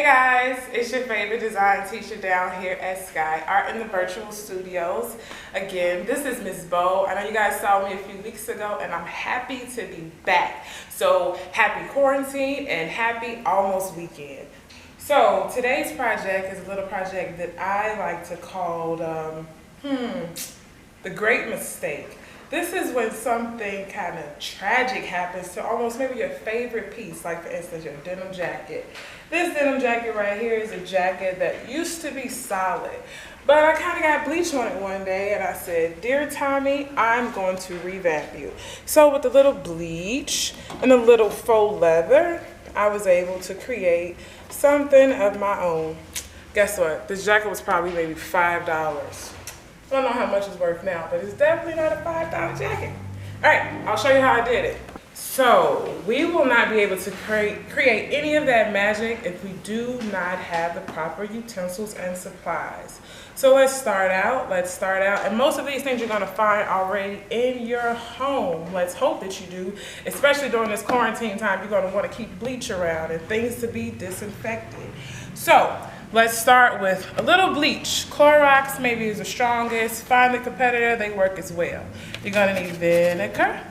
guys, it's your favorite design teacher down here at Sky Art in the virtual studios. Again, this is Miss Beaux. I know you guys saw me a few weeks ago and I'm happy to be back. So happy quarantine and happy almost weekend. So today's project is a little project that I like to call the great mistake. This is when something kind of tragic happens to almost maybe your favorite piece, like for instance your denim jacket. This denim jacket right here is a jacket that used to be solid, but I kind of got bleach on it one day and I said, dear Tommy, I'm going to revamp you. So with the little bleach and the little faux leather, I was able to create something of my own. Guess what? This jacket was probably maybe $5. I don't know how much it's worth now, but it's definitely not a $5 jacket. All right, I'll show you how I did it. So we will not be able to create any of that magic if we do not have the proper utensils and supplies. So let's start out, and most of these things you're gonna find already in your home. Let's hope that you do, especially during this quarantine time. You're gonna wanna keep bleach around and things to be disinfected. So let's start with a little bleach. Clorox maybe is the strongest. Find the competitor, they work as well. You're gonna need vinegar.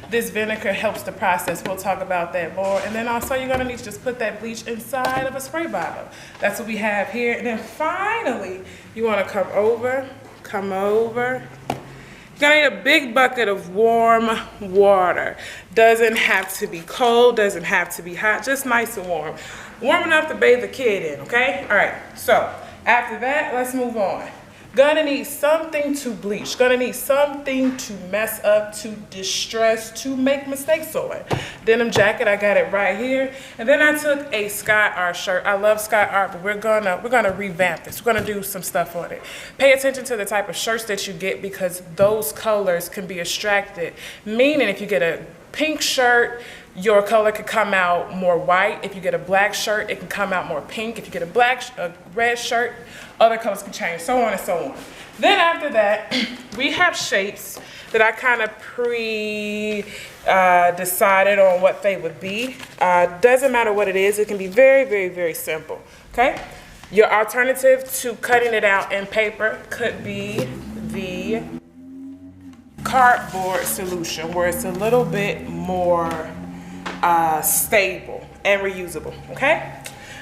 This vinegar helps the process. We'll talk about that more. And then also you're gonna need to just put that bleach inside of a spray bottle. That's what we have here. And then finally, you wanna come over. You're gonna need a big bucket of warm water. Doesn't have to be cold, doesn't have to be hot, just nice and warm. Warm enough to bathe the kid in, okay? All right, so after that, let's move on. Gonna need something to bleach. Gonna need something to mess up, to distress, to make mistakes on. Denim jacket, I got it right here. And then I took a Sky Art shirt. I love Sky Art, but we're gonna revamp this. We're gonna do some stuff on it. Pay attention to the type of shirts that you get because those colors can be extracted. Meaning if you get a pink shirt, your color could come out more white. If you get a black shirt, it can come out more pink. If you get a red shirt, other colors can change, so on and so on. Then after that, we have shapes that I kind of decided on what they would be. Doesn't matter what it is, it can be very, very, very simple, okay? Your alternative to cutting it out in paper could be the cardboard solution, where it's a little bit more stable and reusable, okay?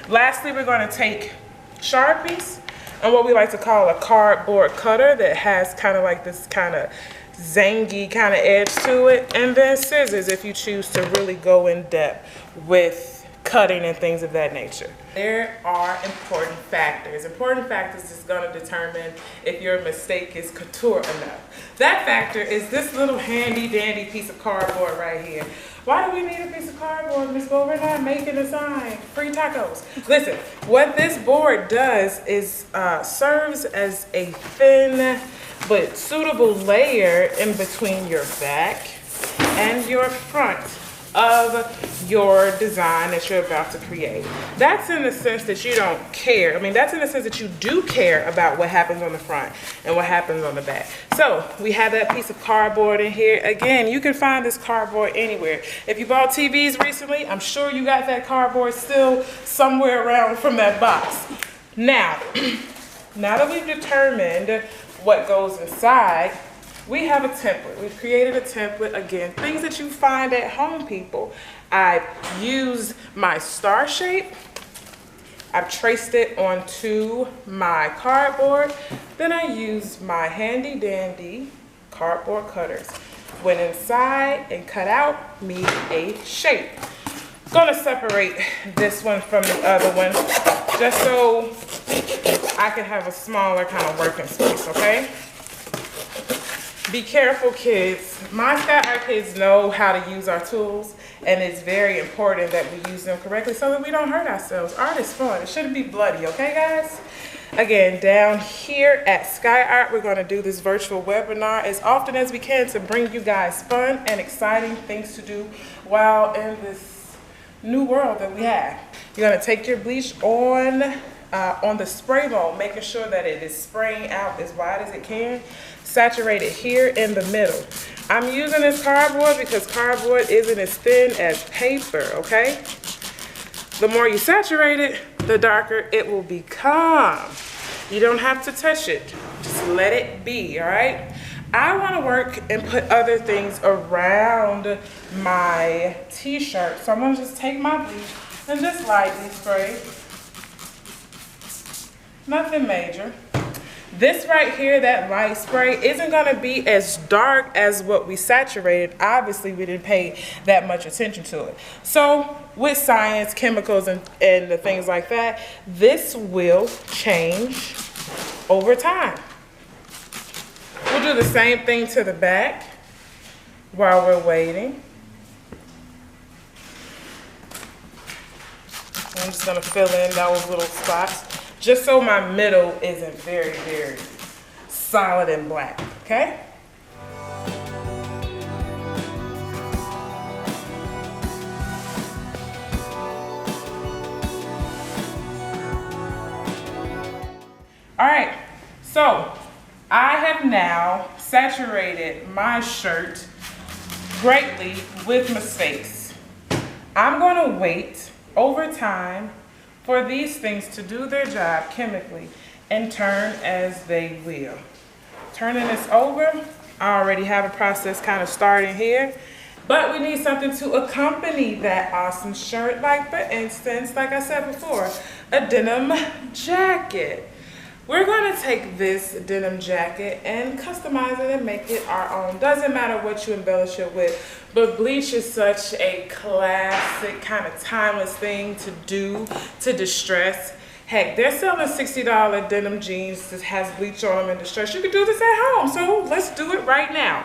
Lastly, we're gonna take Sharpies and what we like to call a cardboard cutter that has kind of like this kind of zangy kind of edge to it, and then scissors if you choose to really go in depth with cutting and things of that nature. There are important factors. Important factors is going to determine if your mistake is couture enough. That factor is this little handy dandy piece of cardboard right here. Why do we need a piece of cardboard, Miss Beaux? We're not making a sign. Free tacos. Listen, what this board does is serves as a thin but suitable layer in between your back and your front of your design that you're about to create. That's in the sense that you don't care. I mean, that's in the sense that you do care about what happens on the front and what happens on the back. So we have that piece of cardboard in here. Again, you can find this cardboard anywhere. If you bought TVs recently, I'm sure you got that cardboard still somewhere around from that box. Now that we've determined what goes inside, we have a template. We've created a template. Again, things that you find at home, people. I've used my star shape. I've traced it onto my cardboard. Then I used my handy dandy cardboard cutters. Went inside and cut out me a shape. Gonna separate this one from the other one just so I can have a smaller kind of working space, okay? Be careful, kids. My Sky Art kids know how to use our tools, and it's very important that we use them correctly so that we don't hurt ourselves. Art is fun. It shouldn't be bloody, okay, guys? Again, down here at Sky Art, we're going to do this virtual webinar as often as we can to bring you guys fun and exciting things to do while in this new world that we have. You're going to take your bleach on the spray ball, making sure that it is spraying out as wide as it can. Saturate it here in the middle. I'm using this cardboard because cardboard isn't as thin as paper, okay? The more you saturate it, the darker it will become. You don't have to touch it. Just let it be, all right? I want to work and put other things around my t-shirt. So I'm going to just take my bleach and just lightly spray. Nothing major. This right here, that light spray, isn't going to be as dark as what we saturated. Obviously, we didn't pay that much attention to it. So with science, chemicals, and the things like that, this will change over time. We'll do the same thing to the back while we're waiting. I'm just going to fill in those little spots, just so my middle isn't very, very solid and black, okay? All right, so I have now saturated my shirt greatly with mistakes. I'm going to wait over time for these things to do their job chemically and turn as they will. Turning this over, I already have a process kind of starting here, but we need something to accompany that awesome shirt, like for instance, like I said before, a denim jacket. We're going to take this denim jacket and customize it and make it our own. Doesn't matter what you embellish it with, but Bleach is such a classic, kind of timeless thing to do, to distress. Heck, they're selling $60 denim jeans that has bleach on them in distress. You can do this at home, so let's do it right now.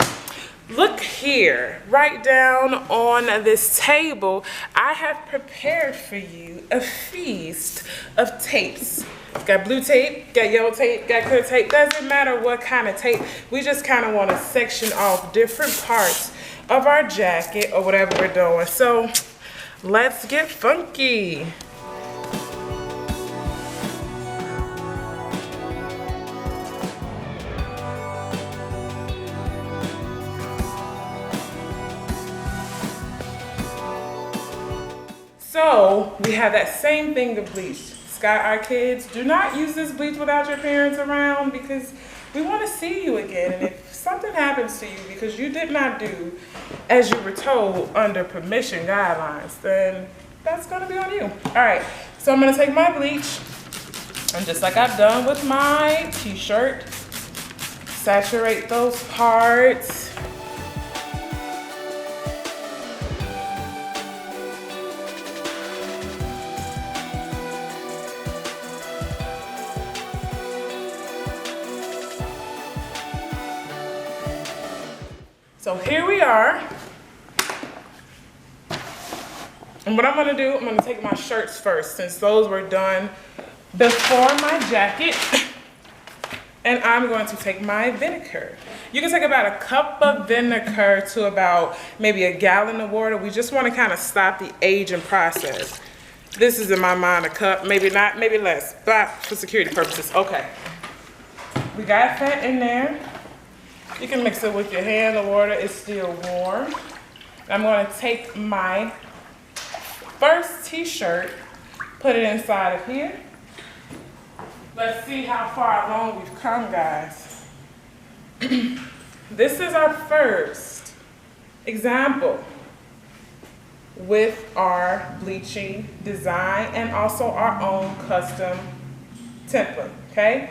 Look here, right down on this table, I have prepared for you a feast of tapes. Got blue tape, got yellow tape, got clear tape. Doesn't matter what kind of tape. We just kind of want to section off different parts of our jacket or whatever we're doing. So let's get funky. So we have that same thing of bleach. Our kids, do not use this bleach without your parents around, because we want to see you again. And if something happens to you because you did not do as you were told under permission guidelines, then that's going to be on you. All right, so I'm going to take my bleach and, just like I've done with my t-shirt, saturate those parts. So here we are, and what I'm going to do, I'm going to take my shirts first, since those were done before my jacket, and I'm going to take my vinegar. You can take about a cup of vinegar to about maybe a gallon of water. We just want to kind of stop the aging process. This is in my mind a cup, maybe not, maybe less, but for security purposes. Okay, we got that in there. You can mix it with your hand, the water is still warm. I'm going to take my first t-shirt, put it inside of here. Let's see how far along we've come, guys. This is our first example with our bleaching design and also our own custom template, okay?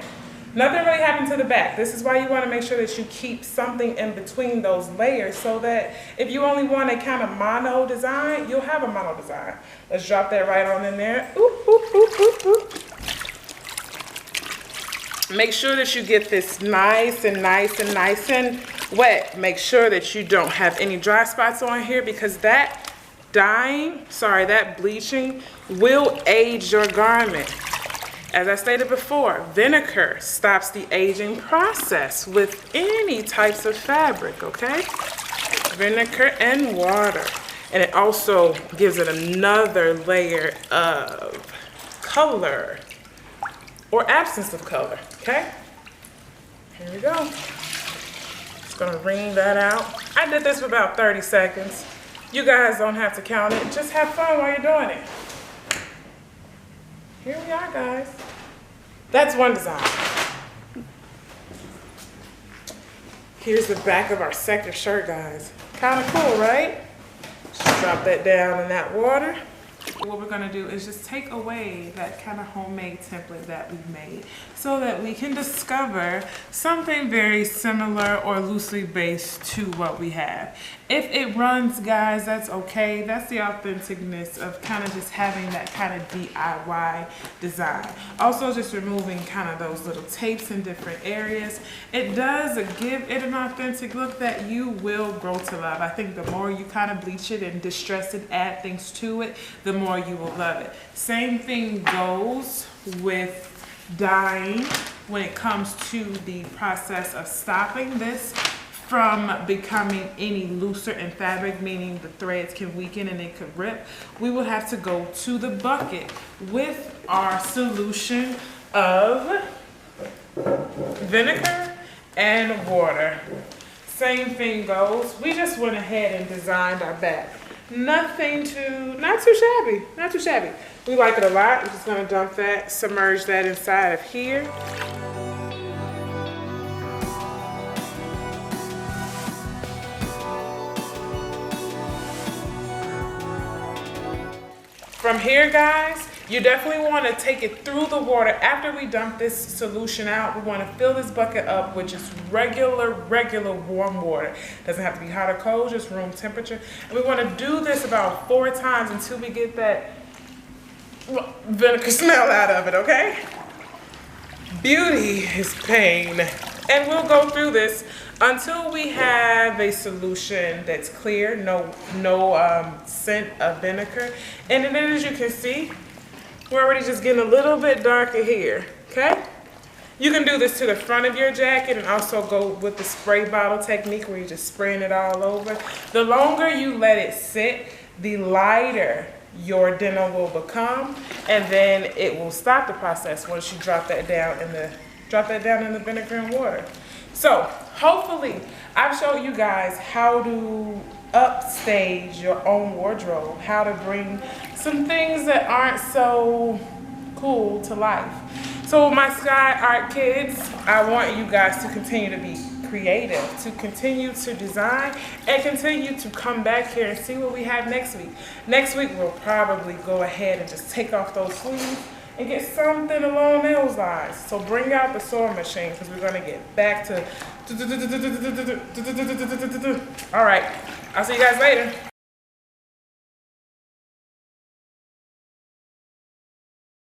Nothing really happened to the back. This is why you want to make sure that you keep something in between those layers, so that if you only want a kind of mono design, you'll have a mono design. Let's drop that right on in there. Oop, oop, oop, oop, oop. Make sure that you get this nice and wet. Make sure that you don't have any dry spots on here, because that that bleaching will age your garment. As I stated before, vinegar stops the aging process with any types of fabric, okay? Vinegar and water. And it also gives it another layer of color or absence of color, okay? Here we go. Just gonna wring that out. I did this for about 30 seconds. You guys don't have to count it. Just have fun while you're doing it. here we are, guys. That's one design. Here's the back of our second shirt, guys. Kind of cool, right? Just drop that down in that water. What we're gonna do is just take away that kind of homemade template that we've made so that we can discover something very similar or loosely based to what we have. If it runs, guys, that's okay. That's the authenticness of kind of just having that kind of DIY design. Also just removing kind of those little tapes in different areas. It does give it an authentic look that you will grow to love. I think the more you kind of bleach it and distress it, add things to it, the more you will love it. Same thing goes with dyeing when it comes to the process of stopping this from becoming any looser in fabric, meaning the threads can weaken and it could rip. We will have to go to the bucket with our solution of vinegar and water. Same thing goes. We just went ahead and designed our back. Not too shabby, not too shabby. We like it a lot. We're just gonna dump that, submerge that inside of here. From here, guys, you definitely want to take it through the water. After we dump this solution out, we want to fill this bucket up with just regular warm water. Doesn't have to be hot or cold, just room temperature. And we want to do this about 4 times until we get that vinegar smell out of it, okay? Beauty is pain. And we'll go through this until we have a solution that's clear, no scent of vinegar. And then as you can see, we're already just getting a little bit darker here, okay? You can do this to the front of your jacket and also go with the spray bottle technique where you're just spraying it all over. The longer you let it sit, the lighter your denim will become, and then it will stop the process once you drop that down in the vinegar and water. So hopefully I've showed you guys how to upstage your own wardrobe, how to bring some things that aren't so cool to life. So my Sky Art kids, I want you guys to continue to be creative, to continue to design, and continue to come back here and see what we have next week. Next week we'll probably go ahead and just take off those sleeves and get something along those lines. So bring out the sewing machine because we're gonna get back to. All right, I'll see you guys later.